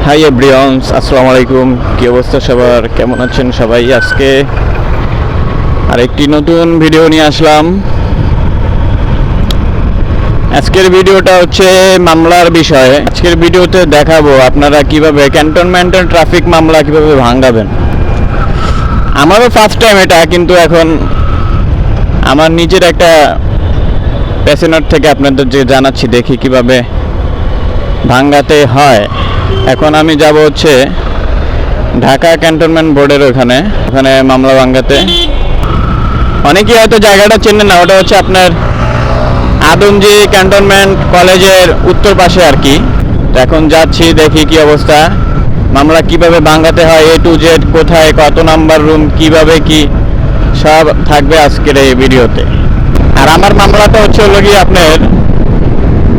Hi everyone, আসসালামু আলাইকুম। কি অবস্থা সবার, কেমন আছেন সবাই? আজকে আরেকটি নতুন ভিডিও নিয়ে আসলাম। আজকের ভিডিওটা হচ্ছে মামলার বিষয়ে। আজকের ভিডিওতে দেখাবো আপনারা কিভাবে ক্যান্টনমেন্টের ট্রাফিক মামলা কিভাবে ভাঙাবেন। আমারও ফার্স্ট টাইম এটা, কিন্তু এখন আমার নিজের একটা প্যাশনেট থেকে আপনাদের যে জানাচ্ছি, দেখি কিভাবে ভাঙাতে হয়। এখন আমি যাব হচ্ছে ঢাকা ক্যান্টনমেন্ট বোর্ডের ওখানে মামলা ভাঙাতে। অনেকেই হয়তো জায়গাটা চেনে না, ওটা হচ্ছে আপনার আদমজি ক্যান্টনমেন্ট কলেজের উত্তর পাশে আর কি। তো এখন যাচ্ছি, দেখি কি অবস্থা, মামলা কিভাবে ভাঙাতে হয়, এ টু জেড, কোথায় কত নাম্বার রুম, কিভাবে কি সব থাকবে আজকের এই ভিডিওতে। আর আমার মামলাটা হচ্ছে হলো কি আপনার,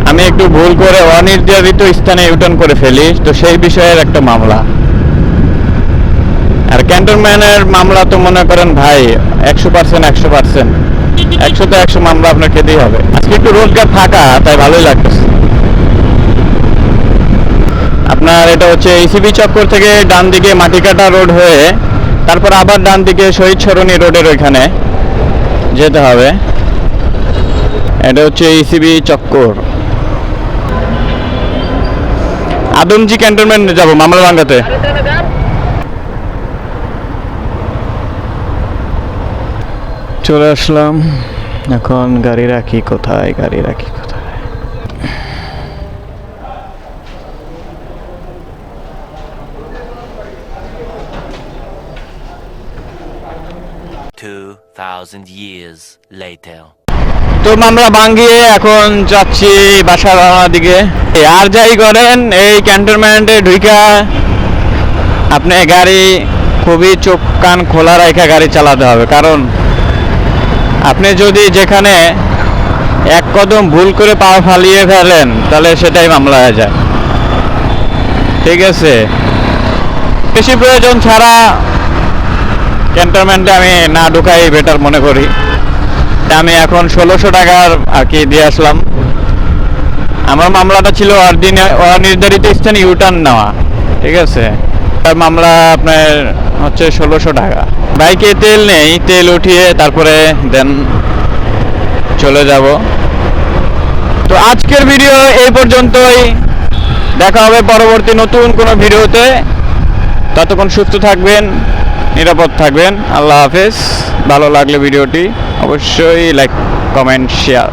আমি একটু ভুল করে অনির্ধারিত স্থানে ইউটার্ন করে ফেলি, তো সেই বিষয়ের একটা মামলা। আর ক্যান্টনমেন্টের মামলা তো মনে করেন ভাই 100% 100 মামলা আপনার খেতেই হবে। আজকে একটু রোজগার ফাঁকা, তাই ভালোই লাগতেছে। আপনার এটা হচ্ছে ইসিবি চক্কর থেকে ডান দিকে মাটিকাটা রোড হয়ে তারপর আবার ডান দিকে শহীদ সরণি রোডের ওইখানে যেতে হবে। এটা হচ্ছে ইসিবি চক্কর। আদমজি ক্যান্টনমেন্টে যাব মামলা ভাঙাতে। চলে আসলাম, এখন গাড়ি রাখি কোথায়, গাড়ি রাখি কোথায়? years later. তো মামলা ভাঙিয়ে এখন যাচ্ছি বাসার দিকে। আর যাই করেন, এই ক্যান্টনমেন্টে ঢুইকা আপনি গাড়ি খুবই চোখ কান খোলা রেখে গাড়ি চালাতে হবে। কারণ আপনি যদি যেখানে এক কদম ভুল করে পা ফালিয়ে ফেলেন, তাহলে সেটাই মামলা হয়ে যায়। ঠিক আছে, বেশি প্রয়োজন ছাড়া ক্যান্টনমেন্টে আমি না ঢুকাই বেটার মনে করি। আমি এখন 1600 টাকার আর কি দিয়ে আসলাম। আমার মামলাটা ছিল অনির্ধারিত স্থানে ইউটার্ন নেওয়া। ঠিক আছে, তার মামলা আপনার হচ্ছে 1600 টাকা। বাইকে তেল নেই, তেল উঠিয়ে তারপরে দেন চলে যাব। তো আজকের ভিডিও এই পর্যন্তই, দেখা হবে পরবর্তী নতুন কোনো ভিডিওতে। ততক্ষণ সুস্থ থাকবেন, নিরাপদ থাকবেন। আল্লাহ হাফেজ। ভালো লাগলে ভিডিওটি অবশ্যই লাইক, কমেন্ট, শেয়ার।